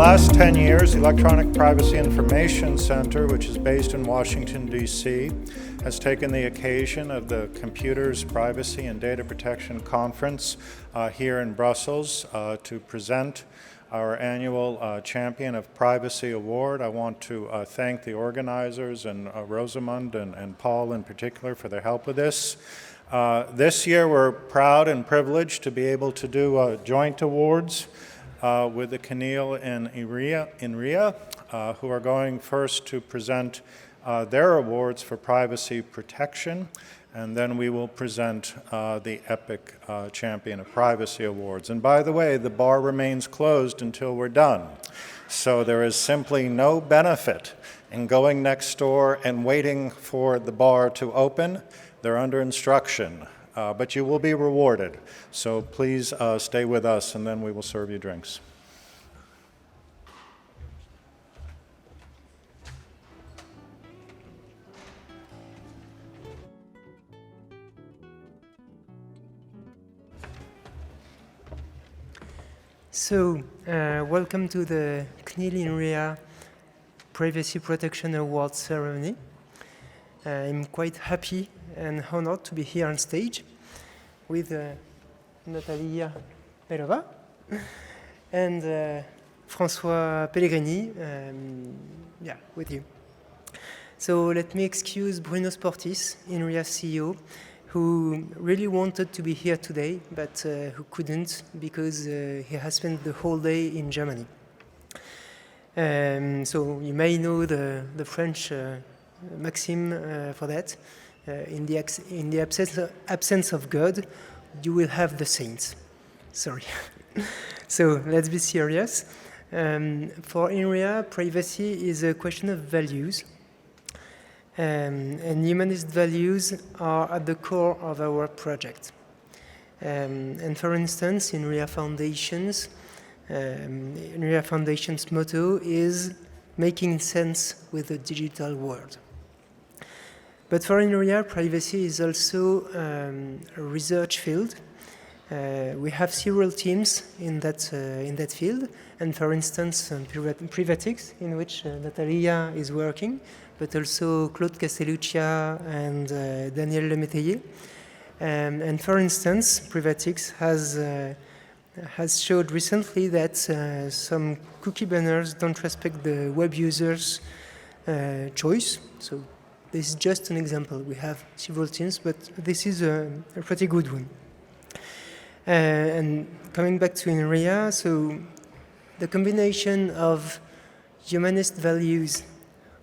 last 10 years, the Electronic Privacy Information Center, which is based in Washington, D.C., has taken the occasion of the Computers, Privacy, and Data Protection Conference here in Brussels to present our annual Champion of Privacy Award. I want to thank the organizers and Rosamund and Paul in particular for their help with this. This year we're proud and privileged to be able to do joint awards with the CNIL-Inria, who are going first to present their awards for privacy protection, and then we will present the EPIC Champion of Privacy Awards. And by the way, the bar remains closed until we're done. So there is simply no benefit in going next door and waiting for the bar to open. They're under instruction. But you will be rewarded. So please stay with us, and then we will serve you drinks. So, welcome to the CNIL-Inria Privacy Protection Awards ceremony. I'm quite happy and honored to be here on stage with Natalia Belova and François Pellegrini, with you. So let me excuse Bruno Sportis, Inria's CEO, who really wanted to be here today, but who couldn't because he has spent the whole day in Germany. So you may know the French maxim for that. In the absence of God, you will have the saints. Sorry. So let's be serious. For Inria, privacy is a question of values. And humanist values are at the core of our project. And for instance, Inria Foundation's motto is making sense with the digital world. But for Inria, privacy is also a research field. We have several teams in that field, and for instance, Privatics, in which Natalia is working, but also Claude Castelluccia and Daniel Lemétayer. And for instance, Privatics has showed recently that some cookie banners don't respect the web user's choice. So this is just an example. We have several teams, but this is a pretty good one. And coming back to Inria, so the combination of humanist values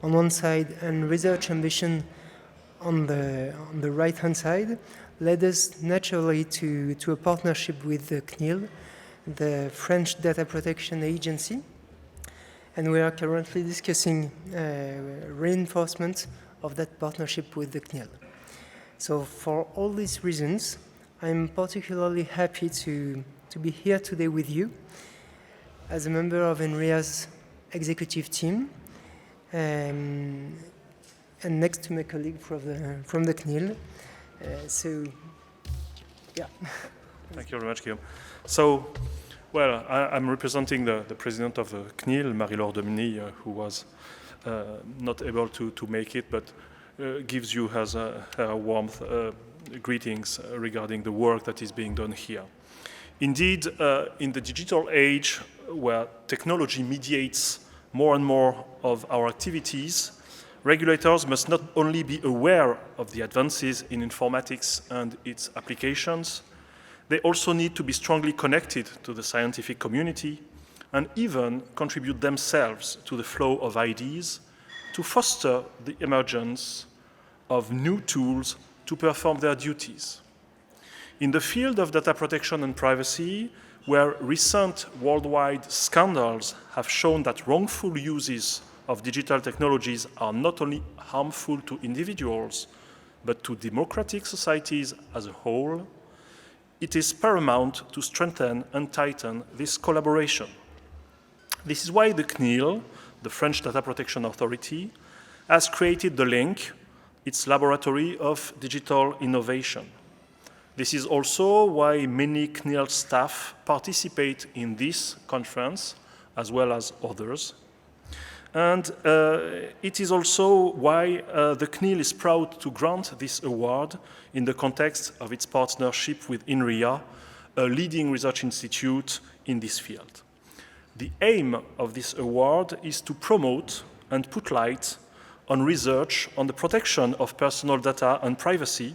on one side and research ambition on the right-hand side led us naturally to a partnership with the CNIL, the French Data Protection Agency, and we are currently discussing reinforcement of that partnership with the CNIL. So for all these reasons, I'm particularly happy to be here today with you as a member of Inria's executive team and next to my colleague from the CNIL. Thank you very much, Guillaume. So, well, I'm representing the president of the CNIL, Marie-Laure Dominy, who was not able to make it, but gives you her warmth greetings regarding the work that is being done here. Indeed, in the digital age, where technology mediates more and more of our activities, regulators must not only be aware of the advances in informatics and its applications, they also need to be strongly connected to the scientific community and even contribute themselves to the flow of ideas to foster the emergence of new tools to perform their duties. In the field of data protection and privacy, where recent worldwide scandals have shown that wrongful uses of digital technologies are not only harmful to individuals, but to democratic societies as a whole, it is paramount to strengthen and tighten this collaboration. This is why the CNIL, the French Data Protection Authority, has created the LINK, its laboratory of digital innovation. This is also why many CNIL staff participate in this conference as well as others. And it is also why the CNIL is proud to grant this award in the context of its partnership with Inria, a leading research institute in this field. The aim of this award is to promote and put light on research on the protection of personal data and privacy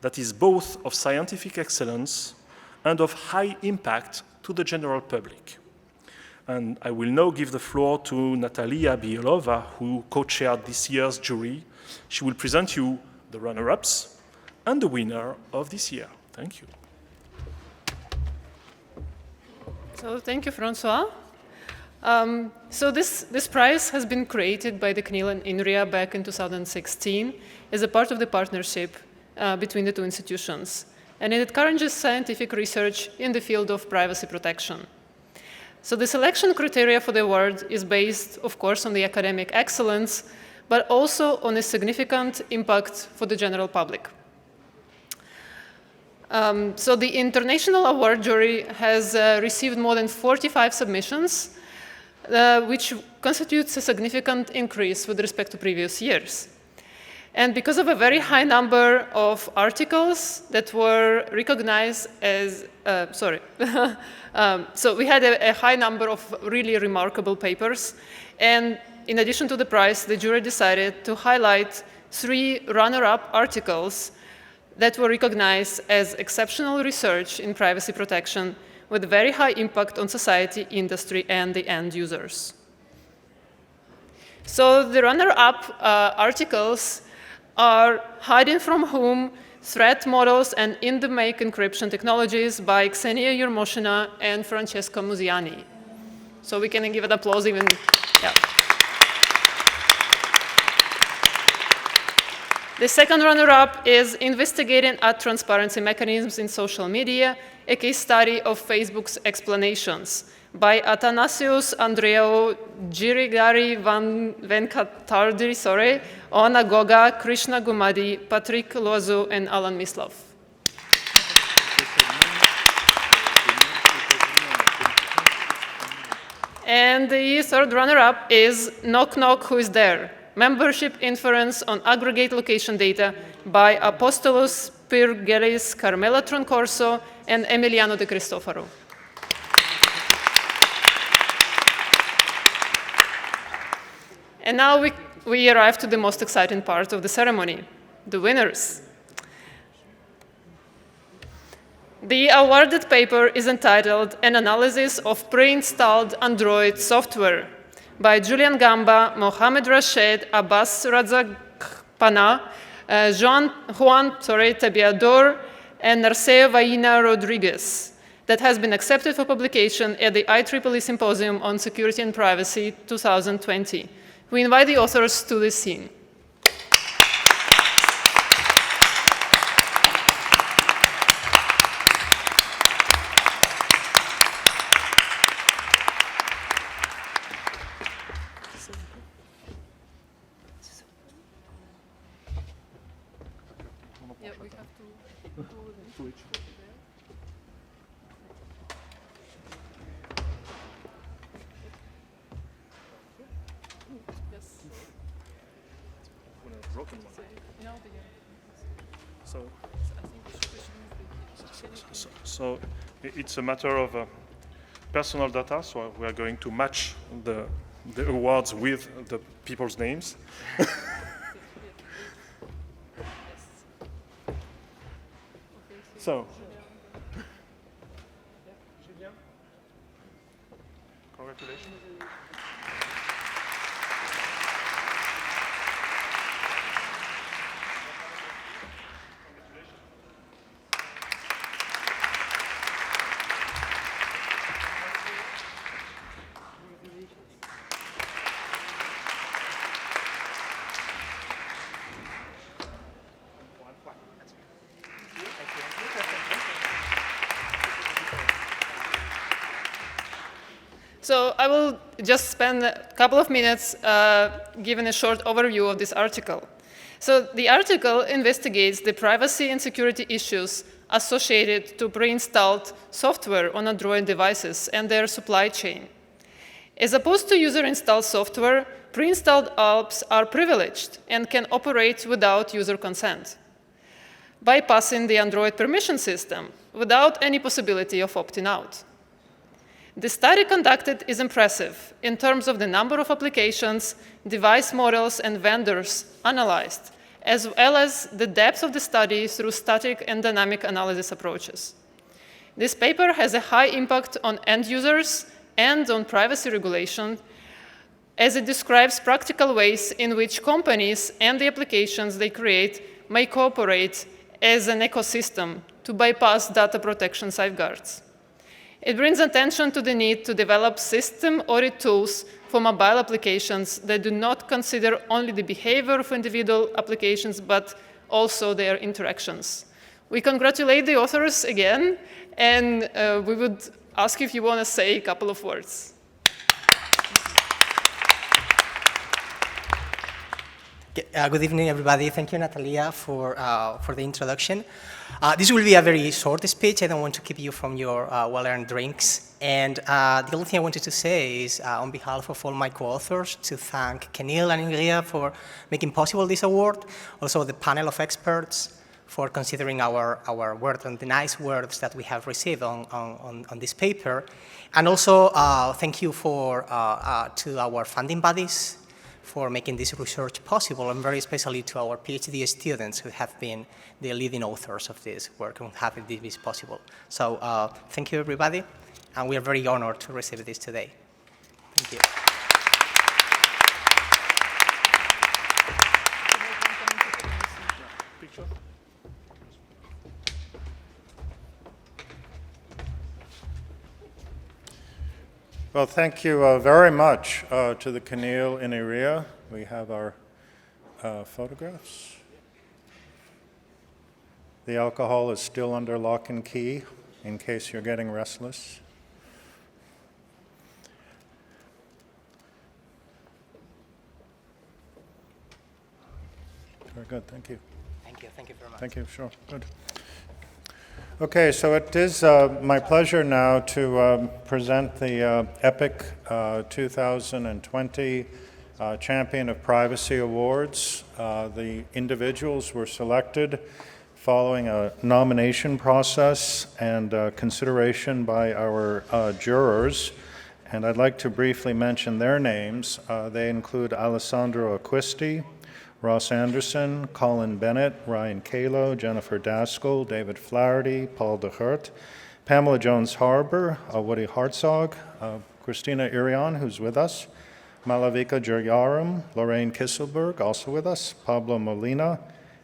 that is both of scientific excellence and of high impact to the general public. And I will now give the floor to Natalia Bielova, who co-chaired this year's jury. She will present you the runner-ups and the winner of this year. Thank you. So thank you, Francois. So this prize has been created by the CNIL and Inria back in 2016 as a part of the partnership between the two institutions. And it encourages scientific research in the field of privacy protection. So the selection criteria for the award is based, of course, on the academic excellence, but also on a significant impact for the general public. So the International Award Jury has received more than 45 submissions, which constitutes a significant increase with respect to previous years. And because of a very high number of articles that were recognized as, so we had a high number of really remarkable papers. And in addition to the prize, the jury decided to highlight 3 runner-up articles that were recognized as exceptional research in privacy protection with very high impact on society, industry, and the end users. So the runner-up articles are Hiding from Whom, Threat Models and In-the-Make Encryption Technologies by Ksenia Yermoshina and Francesca Musiani. So we can give it applause even, yeah. The second runner-up is Investigating Ad Transparency Mechanisms in Social Media, a case study of Facebook's explanations by Athanasios Andreou, Girigari Venkatardi, Ona Goga, Krishna Gumadi, Patrick Loiseau, and Alan Mislov. And the third runner-up is Knock Knock, Who is There? Membership Inference on Aggregate Location Data by Apostolos Pyrgelis, Carmela Troncorso, and Emiliano De Cristofaro. And now we arrive to the most exciting part of the ceremony, the winners. The awarded paper is entitled An Analysis of Pre-Installed Android Software by Julian Gamba, Mohamed Rashid, Abbas Razakpana, Juan Tabiador, and Narcea Vaina Rodriguez, that has been accepted for publication at the IEEE Symposium on Security and Privacy 2020. We invite the authors to the scene. Yeah, we have to switch. So it's a matter of personal data, so we are going to match the awards with the people's names. So, congratulations. So I will just spend a couple of minutes giving a short overview of this article. So the article investigates the privacy and security issues associated to pre-installed software on Android devices and their supply chain. As opposed to user-installed software, pre-installed apps are privileged and can operate without user consent, bypassing the Android permission system without any possibility of opting out. The study conducted is impressive in terms of the number of applications, device models, and vendors analyzed, as well as the depth of the study through static and dynamic analysis approaches. This paper has a high impact on end users and on privacy regulation, as it describes practical ways in which companies and the applications they create may cooperate as an ecosystem to bypass data protection safeguards. It brings attention to the need to develop system audit tools for mobile applications that do not consider only the behavior of individual applications, but also their interactions. We congratulate the authors again, and we would ask if you want to say a couple of words. Good evening, everybody. Thank you, Natalia, for the introduction. This will be a very short speech. I don't want to keep you from your well-earned drinks. And the only thing I wanted to say is, on behalf of all my co-authors, to thank CNIL and Inria for making possible this award, also the panel of experts for considering our work and the nice words that we have received on this paper. And also, thank you to our funding bodies for making this research possible, and very especially to our PhD students who have been the leading authors of this work and having this possible. So thank you, everybody, and we are very honored to receive this today. Thank you. Well, thank you very much to the CNIL-Inria. We have our photographs. The alcohol is still under lock and key, in case you're getting restless. Very good, thank you. Thank you very much. Thank you, sure, good. Okay, so it is my pleasure now to present the EPIC 2020 Champion of Privacy Awards. The individuals were selected following a nomination process and consideration by our jurors. And I'd like to briefly mention their names. They include Alessandro Acquisti, Ross Anderson, Colin Bennett, Ryan Kalo, Jennifer Daskell, David Flaherty, Paul DeHert, Pamela Jones-Harbour, Woody Hartzog, Christina Irion, who's with us, Malavika Juryaram, Lorraine Kisselberg, also with us, Pablo Molina,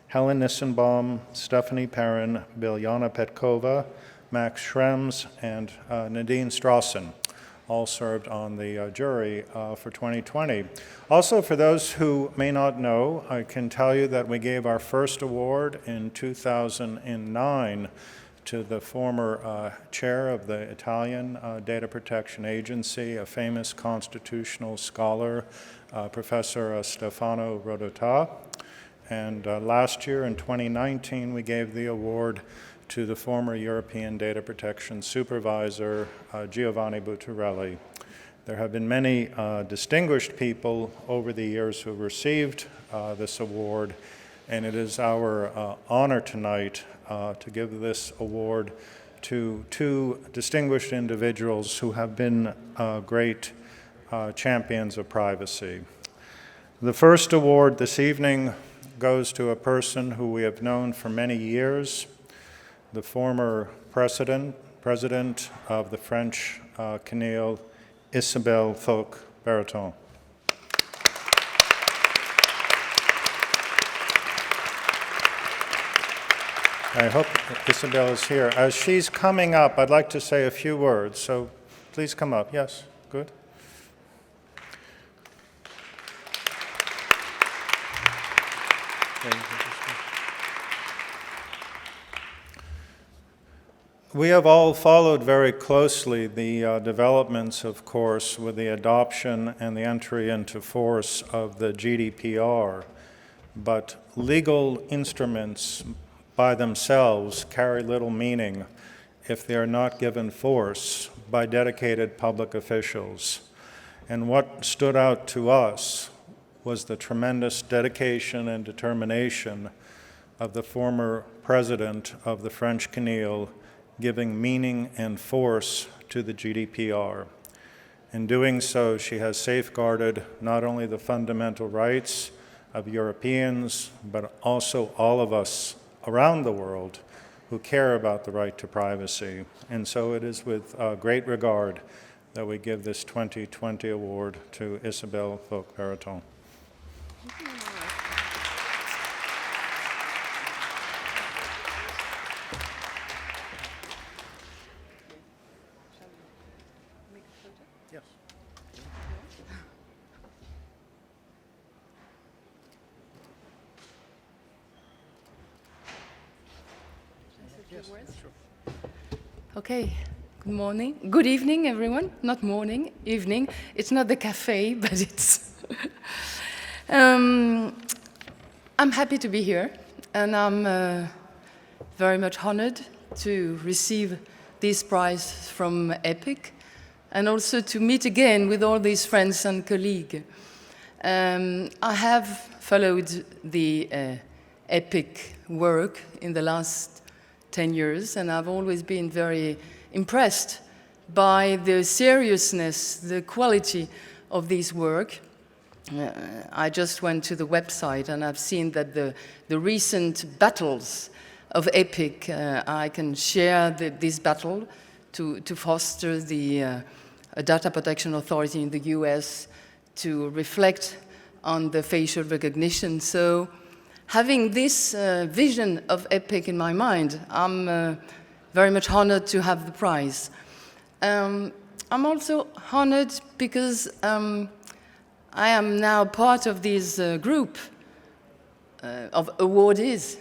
Helen Nissenbaum, Stephanie Perrin, Biljana Petkova, Max Schrems, and Nadine Strawson. All served on the jury for 2020. Also, for those who may not know, I can tell you that we gave our first award in 2009 to the former chair of the Italian Data Protection Agency, a famous constitutional scholar, Professor Stefano Rodotà. And last year, in 2019, we gave the award to the former European Data Protection Supervisor, Giovanni Buttarelli. There have been many distinguished people over the years who have received this award, and it is our honor tonight to give this award to two distinguished individuals who have been great champions of privacy. The first award this evening goes to a person who we have known for many years, the former president of the French CNIL, Isabelle Fauque-Berreton. I hope Isabelle is here. As she's coming up, I'd like to say a few words, so please come up. Yes, good. We have all followed very closely the developments, of course, with the adoption and the entry into force of the GDPR. But legal instruments by themselves carry little meaning if they are not given force by dedicated public officials. And what stood out to us was the tremendous dedication and determination of the former president of the French CNIL, giving meaning and force to the GDPR. In doing so, she has safeguarded not only the fundamental rights of Europeans, but also all of us around the world who care about the right to privacy. And so it is with great regard that we give this 2020 award to Isabelle Fauque-Berreton. Yes. Okay, good morning. Good evening, everyone. Not morning, evening. It's not the cafe, but it's... I'm happy to be here, and I'm very much honored to receive this prize from EPIC, and also to meet again with all these friends and colleagues. I have followed the EPIC work in the last 10 years, and I've always been very impressed by the seriousness, the quality of this work. I just went to the website and I've seen that the recent battles of EPIC, I can share this battle to foster the Data Protection Authority in the US to reflect on the facial recognition. So having this vision of EPIC in my mind, I'm very much honored to have the prize. I'm also honored because I am now part of this group of awardees.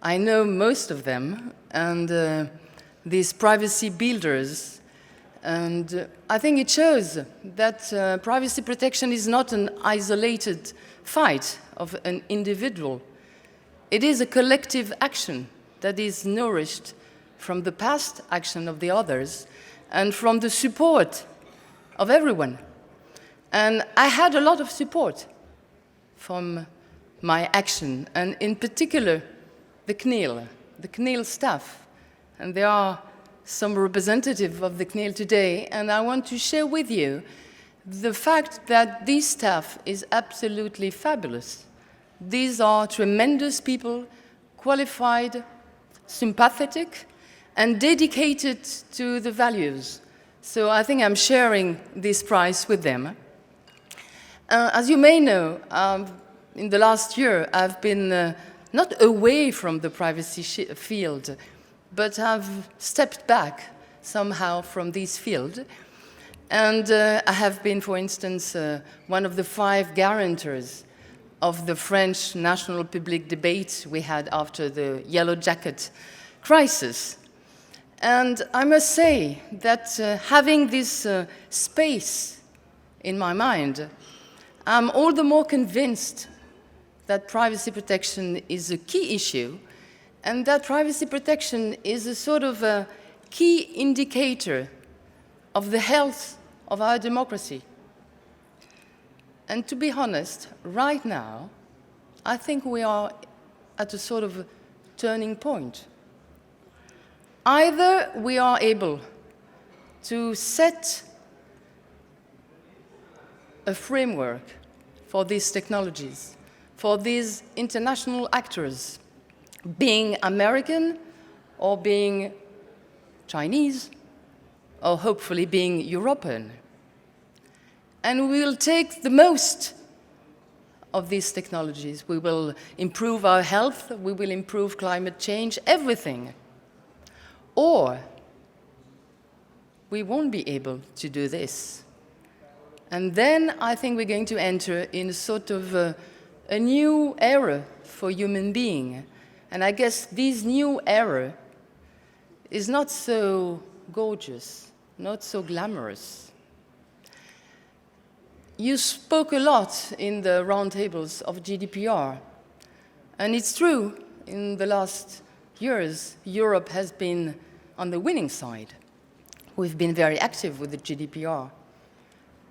I know most of them, and these privacy builders. And I think it shows that privacy protection is not an isolated fight of an individual. It is a collective action that is nourished from the past action of the others and from the support of everyone. And I had a lot of support from my action, and in particular, the CNIL staff. And there are some representatives of the CNIL today, and I want to share with you the fact that this staff is absolutely fabulous. These are tremendous people, qualified, sympathetic, and dedicated to the values. So I think I'm sharing this prize with them. As you may know, in the last year, I've been not away from the privacy field, but have stepped back somehow from this field. And I have been, for instance, one of the 5 guarantors of the French national public debate we had after the Yellow Jacket crisis. And I must say that having this space in my mind, I'm all the more convinced that privacy protection is a key issue, and that privacy protection is a sort of a key indicator of the health of our democracy. And to be honest, right now, I think we are at a sort of turning point. Either we are able to set a framework for these technologies, for these international actors, being American or being Chinese, or hopefully being European. And we will take the most of these technologies. We will improve our health, we will improve climate change, everything. Or we won't be able to do this. And then I think we're going to enter in a sort of a new era for human being. And I guess this new era is not so gorgeous, not so glamorous. You spoke a lot in the roundtables of GDPR. And it's true, in the last years, Europe has been on the winning side. We've been very active with the GDPR.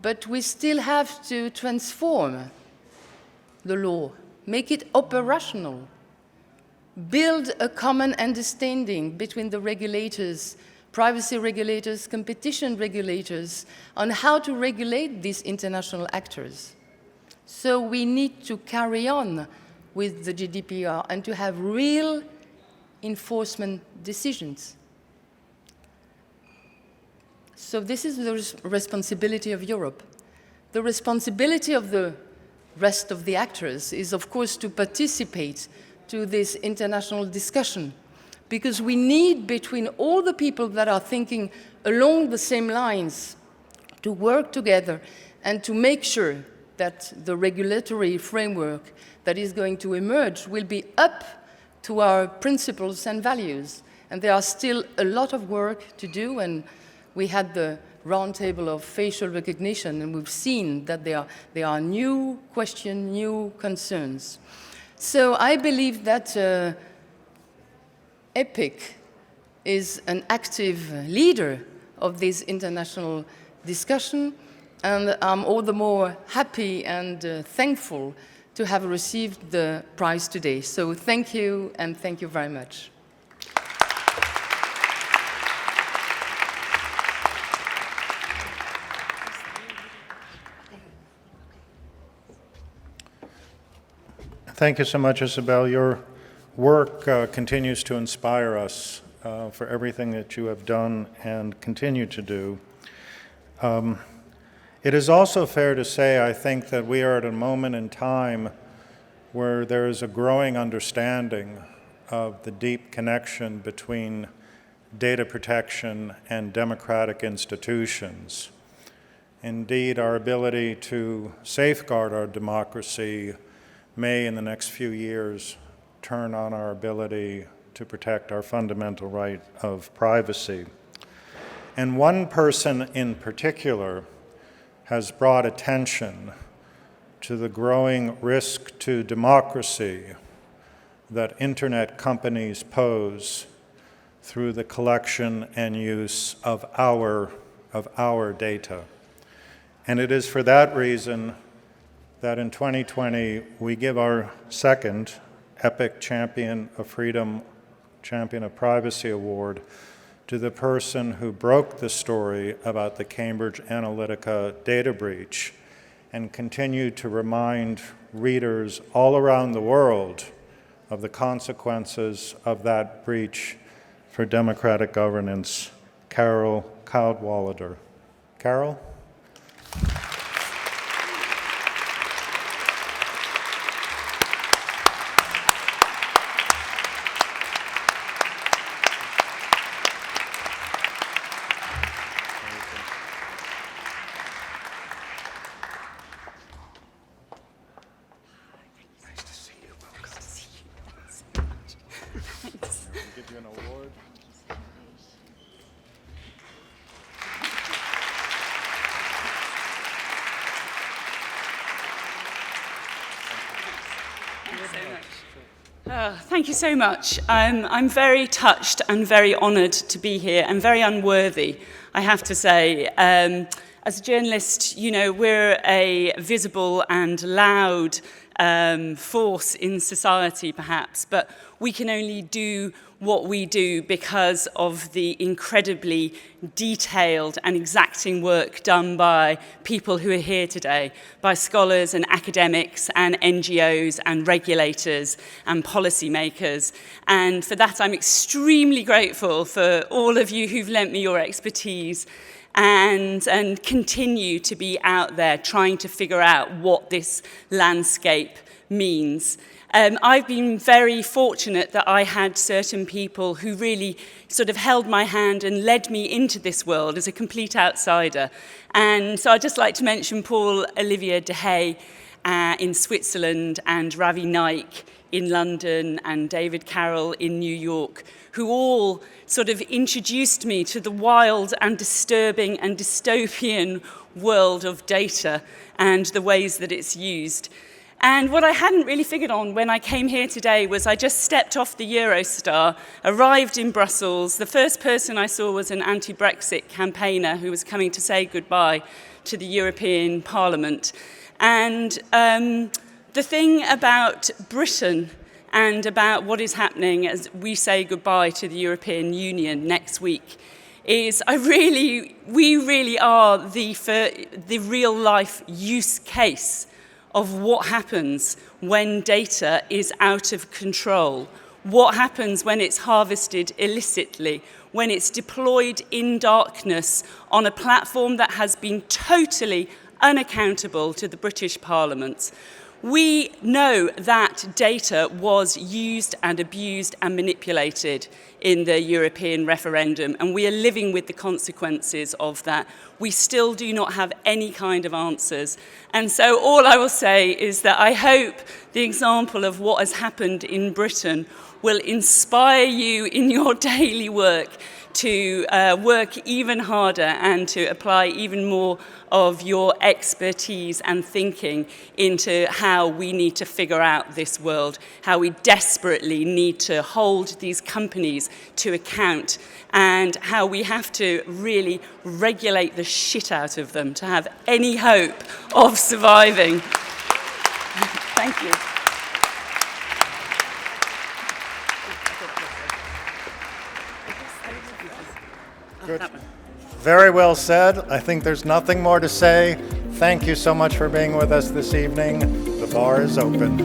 but we still have to transform the law, make it operational, build a common understanding between the regulators, privacy regulators, competition regulators, on how to regulate these international actors. So we need to carry on with the GDPR and to have real enforcement decisions. So this is the responsibility of Europe. The responsibility of the rest of the actors is, of course, to participate to this international discussion, because we need, between all the people that are thinking along the same lines, to work together and to make sure that the regulatory framework that is going to emerge will be up to our principles and values. And there are still a lot of work to do, and we had the roundtable of facial recognition, and we've seen that there are new questions, new concerns. So I believe that EPIC is an active leader of this international discussion, and I'm all the more happy and thankful to have received the prize today. So thank you, and thank you very much. Thank you so much, Isabel. Your work continues to inspire us for everything that you have done and continue to do. It is also fair to say, I think, that we are at a moment in time where there is a growing understanding of the deep connection between data protection and democratic institutions. Indeed, our ability to safeguard our democracy may, in the next few years, turn on our ability to protect our fundamental right of privacy. And one person in particular has brought attention to the growing risk to democracy that internet companies pose through the collection and use of our data. And it is for that reason that in 2020 we give our second EPIC Champion of Freedom, Champion of Privacy Award to the person who broke the story about the Cambridge Analytica data breach and continued to remind readers all around the world of the consequences of that breach for democratic governance, Carol Cadwalader. Carol? Thank you so much. I'm very touched and very honoured to be here, and very unworthy, I have to say. As a journalist, you know, we're a visible and loud force in society, perhaps, but we can only do what we do because of the incredibly detailed and exacting work done by people who are here today, by scholars and academics and NGOs and regulators and policymakers. And for that, I'm extremely grateful for all of you who've lent me your expertise and continue to be out there trying to figure out what this landscape means. I've been very fortunate that I had certain people who really sort of held my hand and led me into this world as a complete outsider. And so I'd just like to mention Paul-Olivier de Hey in Switzerland, and Ravi Naik in London, and David Carroll in New York, who all sort of introduced me to the wild and disturbing and dystopian world of data and the ways that it's used. And what I hadn't really figured on when I came here today was I just stepped off the Eurostar, arrived in Brussels. The first person I saw was an anti-Brexit campaigner who was coming to say goodbye to the European Parliament. And the thing about Britain and about what is happening as we say goodbye to the European Union next week is we really are the real life use case of what happens when data is out of control, what happens when it's harvested illicitly, when it's deployed in darkness on a platform that has been totally unaccountable to the British Parliament. We know that data was used and abused and manipulated in the European referendum, and we are living with the consequences of that. We still do not have any kind of answers. And so all I will say is that I hope the example of what has happened in Britain will inspire you in your daily work to work even harder and to apply even more of your expertise and thinking into how we need to figure out this world, how we desperately need to hold these companies to account, and how we have to really regulate the shit out of them to have any hope of surviving. Thank you. Good. Very well said. I think there's nothing more to say. Thank you so much for being with us this evening. The bar is open.